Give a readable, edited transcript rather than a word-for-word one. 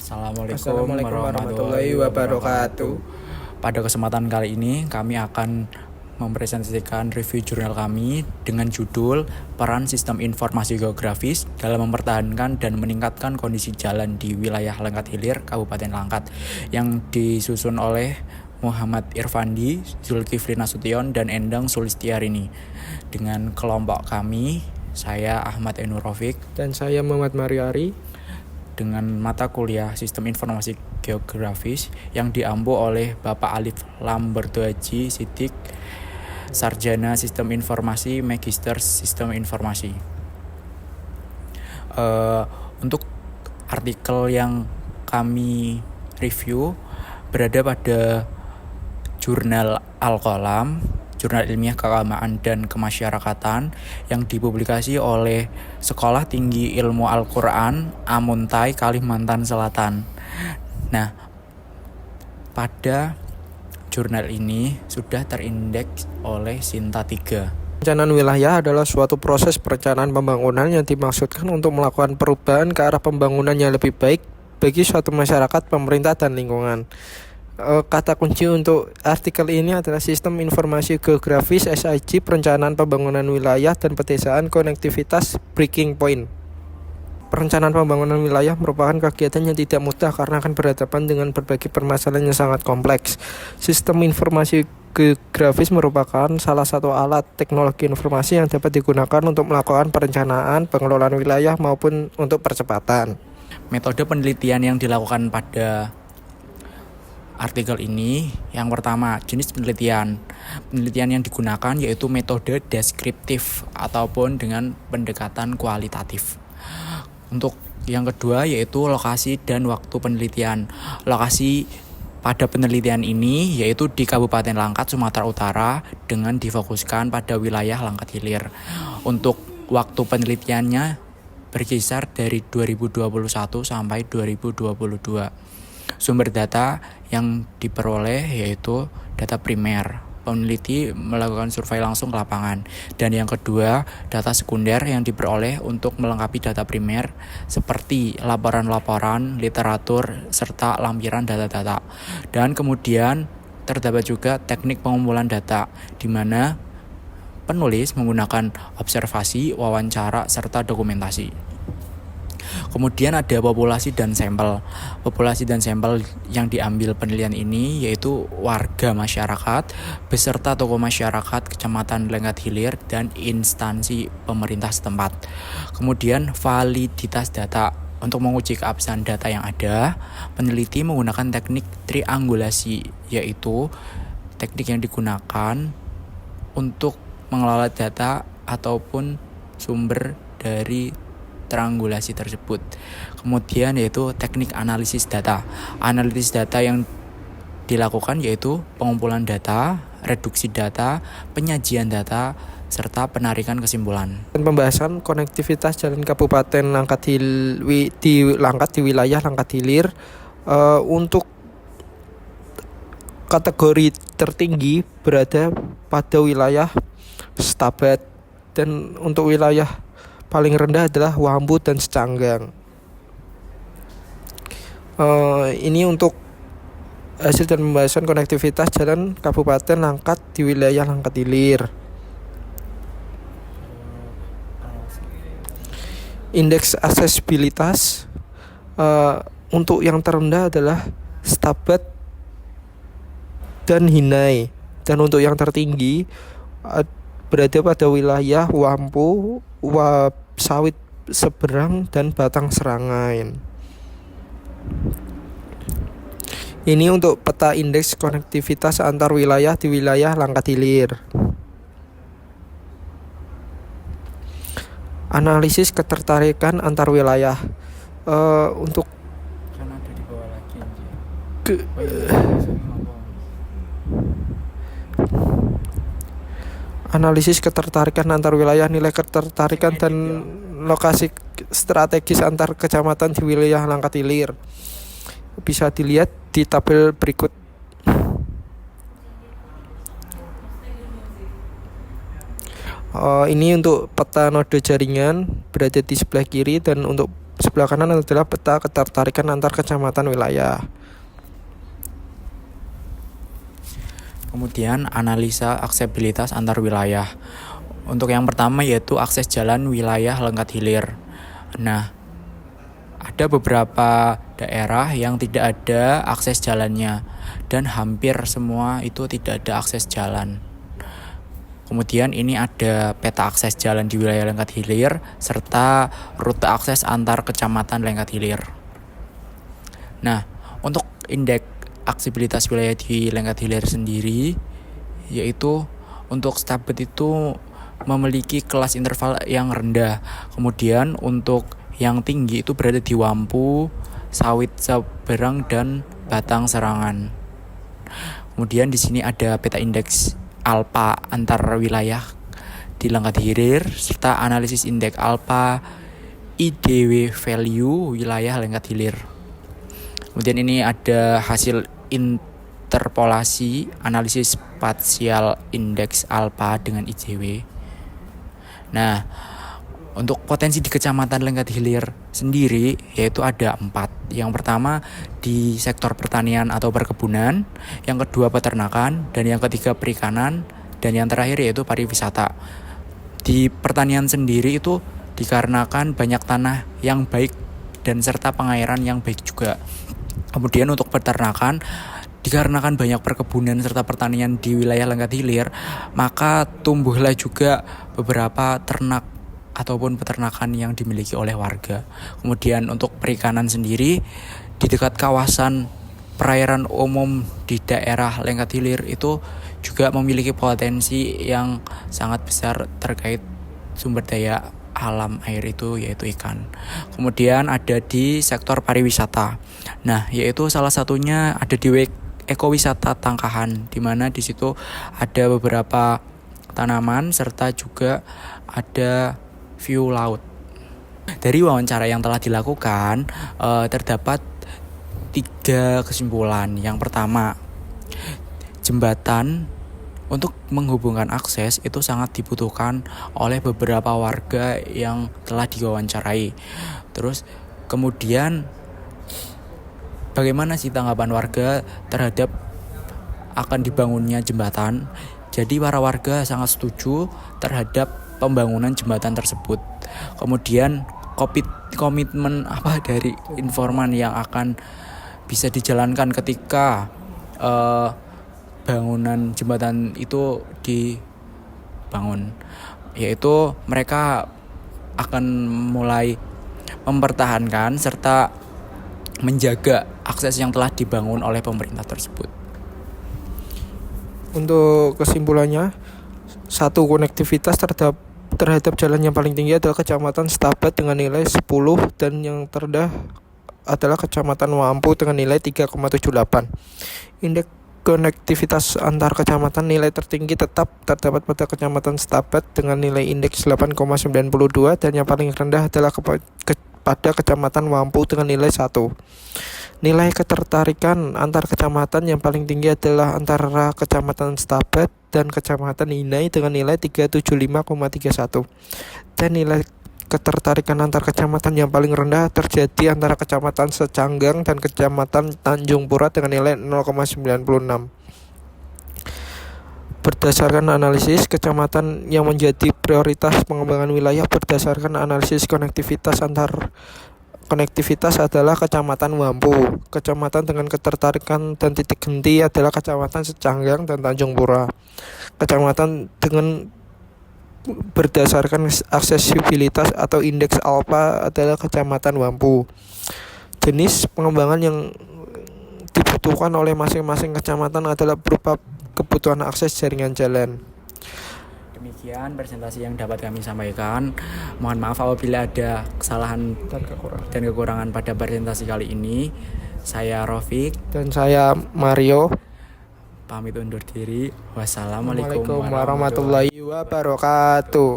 Assalamualaikum warahmatullahi wabarakatuh. Pada kesempatan kali ini kami akan mempresentasikan review jurnal kami dengan judul Peran Sistem Informasi Geografis dalam Mempertahankan dan Meningkatkan Kondisi Jalan di Wilayah Langkat Hilir, Kabupaten Langkat, yang disusun oleh Muhammad Irfandi, Zulkifli Nasution, dan Endang Sulistiarini. Dengan kelompok kami, saya Ahmad Enur Rafiq dan saya Muhammad Mariari, dengan mata kuliah Sistem Informasi Geografis yang diampu oleh Bapak Alif Lamberto Haji Siddiq, Sarjana Sistem Informasi, Magister Sistem Informasi. Untuk artikel yang kami review berada pada jurnal Al-Qalam, Jurnal Ilmiah Keagamaan dan Kemasyarakatan, yang dipublikasi oleh Sekolah Tinggi Ilmu Al-Quran, Amuntai, Kalimantan Selatan. Nah, pada jurnal ini sudah terindeks oleh Sinta 3. Perencanaan wilayah adalah suatu proses perencanaan pembangunan yang dimaksudkan untuk melakukan perubahan ke arah pembangunan yang lebih baik bagi suatu masyarakat, pemerintah, dan lingkungan. Kata kunci untuk artikel ini adalah Sistem Informasi Geografis (SIG), Perencanaan Pembangunan Wilayah dan Pedesaan, Konektivitas, Breaking Point. Perencanaan pembangunan wilayah merupakan kegiatan yang tidak mudah karena akan berhadapan dengan berbagai permasalahan yang sangat kompleks. Sistem informasi geografis merupakan salah satu alat teknologi informasi yang dapat digunakan untuk melakukan perencanaan, pengelolaan wilayah maupun untuk percepatan. Metode penelitian yang dilakukan pada artikel ini, yang pertama, jenis penelitian. Penelitian yang digunakan yaitu metode deskriptif ataupun dengan pendekatan kualitatif. Untuk yang kedua yaitu lokasi dan waktu penelitian. Lokasi pada penelitian ini yaitu di Kabupaten Langkat, Sumatera Utara, dengan difokuskan pada wilayah Langkat Hilir. Untuk waktu penelitiannya berkisar dari 2021 sampai 2022. Sumber data yang diperoleh yaitu data primer. Peneliti melakukan survei langsung ke lapangan. Dan yang kedua, data sekunder yang diperoleh untuk melengkapi data primer seperti laporan-laporan, literatur, serta lampiran data-data. Dan kemudian terdapat juga teknik pengumpulan data, di mana penulis menggunakan observasi, wawancara, serta dokumentasi. Kemudian ada populasi dan sampel. Populasi dan sampel yang diambil penelitian ini yaitu warga masyarakat beserta tokoh masyarakat Kecamatan Langkat Hilir dan instansi pemerintah setempat. Kemudian validitas data. Untuk menguji keabsahan data yang ada, peneliti menggunakan teknik triangulasi, yaitu teknik yang digunakan untuk mengelola data ataupun sumber dari triangulasi tersebut. Kemudian yaitu teknik analisis data. Analisis data yang dilakukan yaitu pengumpulan data, reduksi data, penyajian data, serta penarikan kesimpulan. Pembahasan konektivitas jalan Kabupaten Langkat di wilayah Langkat Hilir. Untuk kategori tertinggi berada pada wilayah Stabat, dan untuk wilayah paling rendah adalah Wambu dan Secanggang. Ini untuk hasil dan pembahasan konektivitas jalan Kabupaten Langkat di wilayah Langkat Hilir. Indeks aksesibilitas untuk yang terendah adalah Stabat dan Hinai, dan untuk yang tertinggi berada pada wilayah Wampu, Sawit Seberang, dan Batang Serangan. Ini untuk peta indeks konektivitas antar wilayah di wilayah Langkat Hilir. Analisis ketertarikan antar wilayah. Untuk analisis ketertarikan antar wilayah, nilai ketertarikan dan lokasi strategis antar kecamatan di wilayah Langkat Hilir bisa dilihat di tabel berikut. Ini untuk peta node jaringan berada di sebelah kiri, dan untuk sebelah kanan adalah peta ketertarikan antar kecamatan wilayah. Kemudian analisa aksesibilitas antar wilayah. Untuk yang pertama yaitu akses jalan wilayah Lengkat Hilir. Nah, ada beberapa daerah yang tidak ada akses jalannya dan hampir semua itu tidak ada akses jalan. Kemudian ini ada peta akses jalan di wilayah Lengkat Hilir serta rute akses antar kecamatan Lengkat Hilir. Nah, untuk indeks aksesibilitas wilayah di Lengkat Hilir sendiri yaitu untuk Stabet itu memiliki kelas interval yang rendah. Kemudian untuk yang tinggi itu berada di Wampu, Sawit Seberang dan Batang Serangan. Kemudian di sini ada peta indeks alfa antar wilayah di Lengkat Hilir serta analisis indeks alfa IDW value wilayah Lengkat Hilir. Kemudian ini ada hasil interpolasi analisis spasial indeks alfa dengan IJW. Nah, untuk potensi di Kecamatan Lengkat Hilir sendiri yaitu ada 4. Yang pertama di sektor pertanian atau perkebunan, yang kedua peternakan, dan yang ketiga perikanan, dan yang terakhir yaitu pariwisata. Di pertanian sendiri itu dikarenakan banyak tanah yang baik dan serta pengairan yang baik juga. Kemudian untuk peternakan, dikarenakan banyak perkebunan serta pertanian di wilayah Lengkat Hilir, maka tumbuhlah juga beberapa ternak ataupun peternakan yang dimiliki oleh warga. Kemudian untuk perikanan sendiri, di dekat kawasan perairan umum di daerah Lengkat Hilir itu juga memiliki potensi yang sangat besar terkait sumber daya alam air itu yaitu ikan. Kemudian ada di sektor pariwisata. Nah, yaitu salah satunya ada di ekowisata Tangkahan, di mana di situ ada beberapa tanaman serta juga ada view laut. Dari wawancara yang telah dilakukan, terdapat 3 kesimpulan. Yang pertama, jembatan untuk menghubungkan akses itu sangat dibutuhkan oleh beberapa warga yang telah diwawancarai. Terus kemudian bagaimana sih tanggapan warga terhadap akan dibangunnya jembatan? Jadi para warga sangat setuju terhadap pembangunan jembatan tersebut. Kemudian komitmen dari informan yang akan bisa dijalankan ketika bangunan jembatan itu dibangun, yaitu mereka akan mulai mempertahankan serta menjaga akses yang telah dibangun oleh pemerintah tersebut. Untuk kesimpulannya, 1. Konektivitas terhadap jalan yang paling tinggi adalah Kecamatan Stabet dengan nilai 10 dan yang terendah adalah Kecamatan Wampu dengan nilai 3,78. Indeks konektivitas antar kecamatan nilai tertinggi tetap terdapat pada Kecamatan Stabet dengan nilai indeks 8,92 dan yang paling rendah adalah pada Kecamatan Wampu dengan nilai 1. Nilai ketertarikan antar kecamatan yang paling tinggi adalah antara Kecamatan Stabet dan Kecamatan Inai dengan nilai 375,31. Dan nilai ketertarikan antar kecamatan yang paling rendah terjadi antara Kecamatan Secanggang dan Kecamatan Tanjung Pura dengan nilai 0,96. Berdasarkan analisis, kecamatan yang menjadi prioritas pengembangan wilayah berdasarkan analisis konektivitas adalah Kecamatan Wampu. Kecamatan dengan ketertarikan dan titik henti adalah Kecamatan Secanggang dan Tanjung Pura. Kecamatan dengan berdasarkan aksesibilitas atau indeks alfa adalah Kecamatan Wampu. Jenis pengembangan yang dibutuhkan oleh masing-masing kecamatan adalah berupa kebutuhan akses jaringan jalan. Demikian presentasi yang dapat kami sampaikan. Mohon maaf apabila ada kesalahan dan kekurangan pada presentasi kali ini. Saya Rofik dan saya Mario. Pamit undur diri. Wassalamualaikum warahmatullahi wabarakatuh.